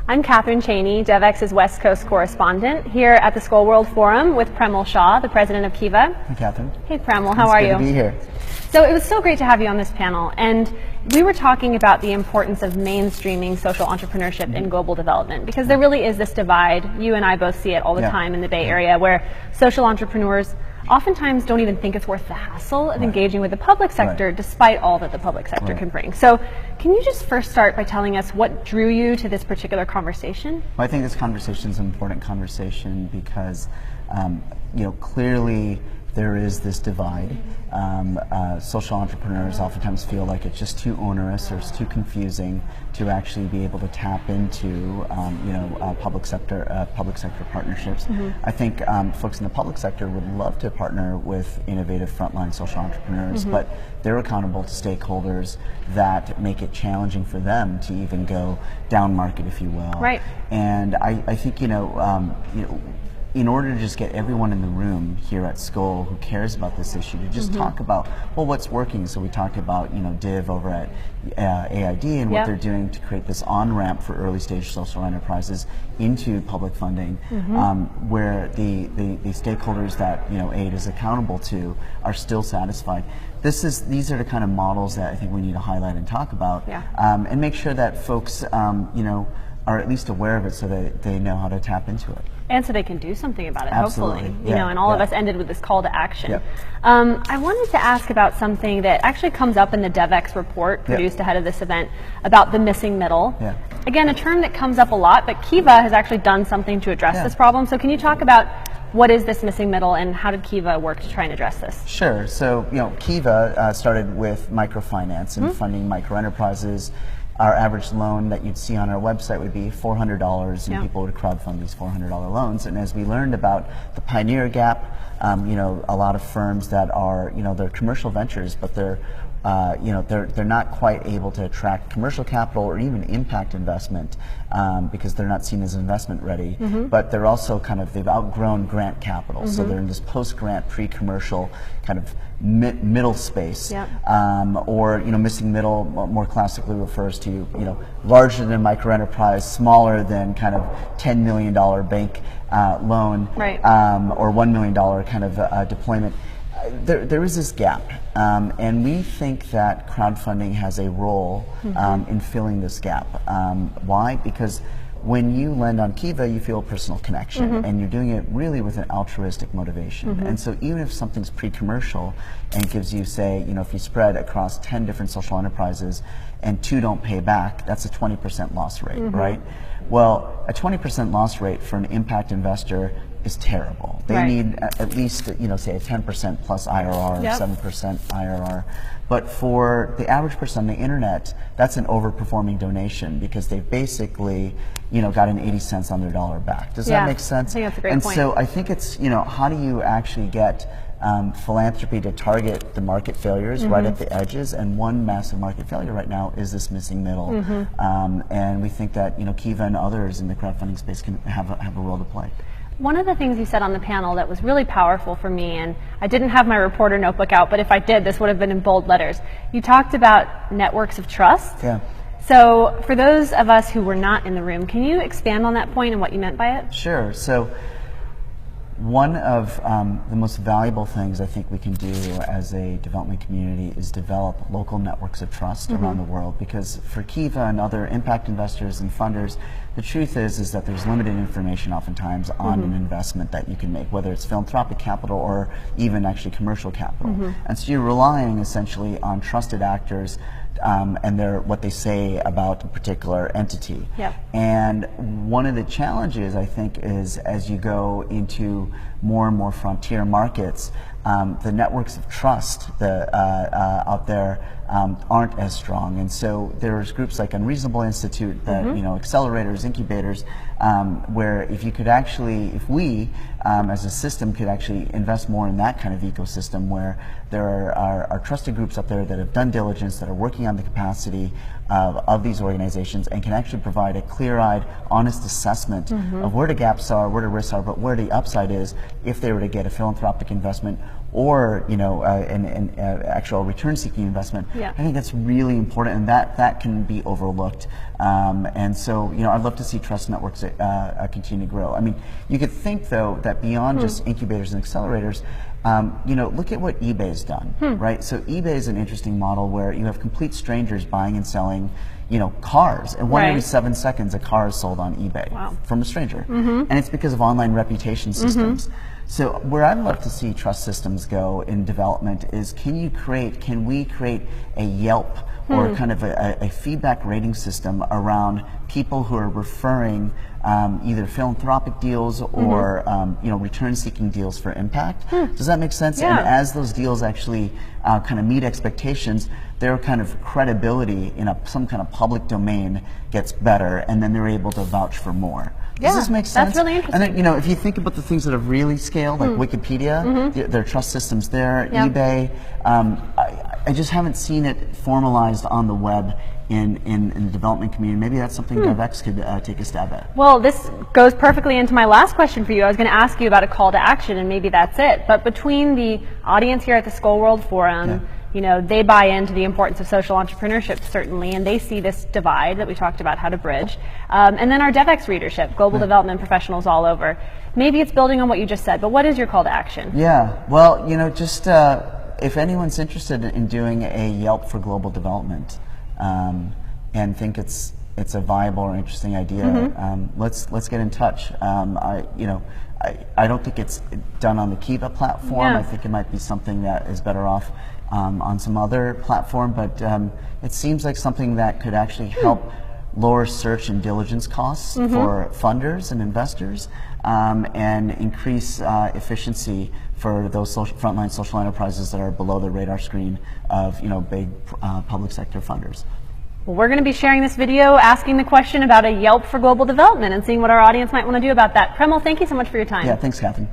I'm Catherine Cheney, DevEx's West Coast correspondent, here at the Skull World Forum with Premal Shah, the president of Kiva. Hey, Catherine. Hey, Premal, how are you? It's good to be here. So it was so great to have you on this panel, and we were talking about the importance of mainstreaming social entrepreneurship in global development, because there really is this divide. You and I both see it all the time in the Bay Area, where social entrepreneurs oftentimes don't even think it's worth the hassle of engaging with the public sector, despite all that the public sector can bring. So can you just first start by telling us what drew you to this particular conversation? Well, I think this conversation is an important conversation because clearly there is this divide. Social entrepreneurs oftentimes feel like it's just too onerous or it's too confusing to actually be able to tap into public sector partnerships. I think folks in the public sector would love to partner with innovative frontline social entrepreneurs, but they're accountable to stakeholders that make it challenging for them to even go down market, if you will. Right. And I think in order to just get everyone in the room here at Skull who cares about this issue to just talk about, well, what's working. So we talked about, Div over at AID and what they're doing to create this on-ramp for early stage social enterprises into public funding, where the stakeholders that AID is accountable to are still satisfied. These are the kind of models that I think we need to highlight and talk about, and make sure that folks are at least aware of it so that they know how to tap into it. And so they can do something about it, Absolutely. hopefully. And all of us ended with this call to action. Yep. I wanted to ask about something that actually comes up in the DevEx report produced ahead of this event about the missing middle. Again, a term that comes up a lot, but Kiva has actually done something to address this problem. So can you talk about what is this missing middle and how did Kiva work to try and address this? Sure. So, Kiva started with microfinance and funding micro enterprises. Our average loan that you'd see on our website would be $400, and people would crowdfund these $400 loans. And as we learned about the pioneer gap, a lot of firms that are, they're commercial ventures, but they're not quite able to attract commercial capital or even impact investment because they're not seen as investment ready. But they're also they've outgrown grant capital, so they're in this post-grant, pre-commercial kind of middle space. Or missing middle more classically refers to larger than micro enterprise, smaller than kind of $10 million bank loan, or $1 million kind of deployment. There is this gap, and we think that crowdfunding has a role in filling this gap. Why? Because when you lend on Kiva, you feel a personal connection, and you're doing it really with an altruistic motivation. And so even if something's pre-commercial and gives you, say, if you spread across 10 different social enterprises and 2 don't pay back, that's a 20% loss rate, right? Well, a 20% loss rate for an impact investor is terrible. They need at least, say a 10% plus IRR, 7% IRR. But for the average person on the internet, that's an overperforming donation because they've basically, got an 80 cents on their dollar back. Does that make sense? I think that's a great point. And so I think it's, how do you actually get philanthropy to target the market failures right at the edges? And one massive market failure right now is this missing middle. And we think that, Kiva and others in the crowdfunding space can have a role to play. One of the things you said on the panel that was really powerful for me, and I didn't have my reporter notebook out, but if I did, this would have been in bold letters. You talked about networks of trust. So for those of us who were not in the room, can you expand on that point and what you meant by it? Sure. So one of the most valuable things I think we can do as a development community is develop local networks of trust around the world, because for Kiva and other impact investors and funders, the truth is that there's limited information oftentimes on an investment that you can make, whether it's philanthropic capital or even actually commercial capital. And so you're relying essentially on trusted actors and what they say about a particular entity. And one of the challenges, I think, is as you go into more and more frontier markets, the networks of trust out there aren't as strong. And so there's groups like Unreasonable Institute, that accelerators, incubators, where if we as a system could actually invest more in that kind of ecosystem, where there are trusted groups up there that have done diligence, that are working on the capacity of these organizations, and can actually provide a clear-eyed, honest assessment of where the gaps are, where the risks are, but where the upside is if they were to get a philanthropic investment or an actual return-seeking investment. Yeah. I think that's really important, and that can be overlooked. And so, I'd love to see trust networks continue to grow. I mean, you could think though that beyond just incubators and accelerators, look at what eBay's done, right? So eBay is an interesting model where you have complete strangers buying and selling, cars, and one every 7 seconds a car is sold on eBay from a stranger, and it's because of online reputation systems. So where I'd love to see trust systems go in development is can we create a Yelp or kind of a feedback rating system around people who are referring either philanthropic deals or return-seeking deals for impact. Does that make sense? Yeah. And as those deals actually kind of meet expectations, their kind of credibility in some kind of public domain gets better, and then they're able to vouch for more. Does this make sense? That's really interesting. And then, if you think about the things that have really scaled, like Wikipedia, their trust systems there, eBay, I just haven't seen it formalized on the web in the development community. Maybe that's something DevX could take a stab at. Well, this goes perfectly into my last question for you. I was going to ask you about a call to action, and maybe that's it. But between the audience here at the Skull World Forum, they buy into the importance of social entrepreneurship, certainly, and they see this divide that we talked about how to bridge. And then our DevX readership, global development professionals all over. Maybe it's building on what you just said, but what is your call to action? Yeah, well, just if anyone's interested in doing a Yelp for global development and think it's a viable or interesting idea, let's get in touch. I don't think it's done on the Kiva platform. I think it might be something that is better off on some other platform, but it seems like something that could actually help lower search and diligence costs for funders and investors, and increase efficiency for those frontline social enterprises that are below the radar screen of big public sector funders. Well, we're going to be sharing this video asking the question about a Yelp for global development and seeing what our audience might want to do about that. Premal, thank you so much for your time. Yeah, thanks, Catherine.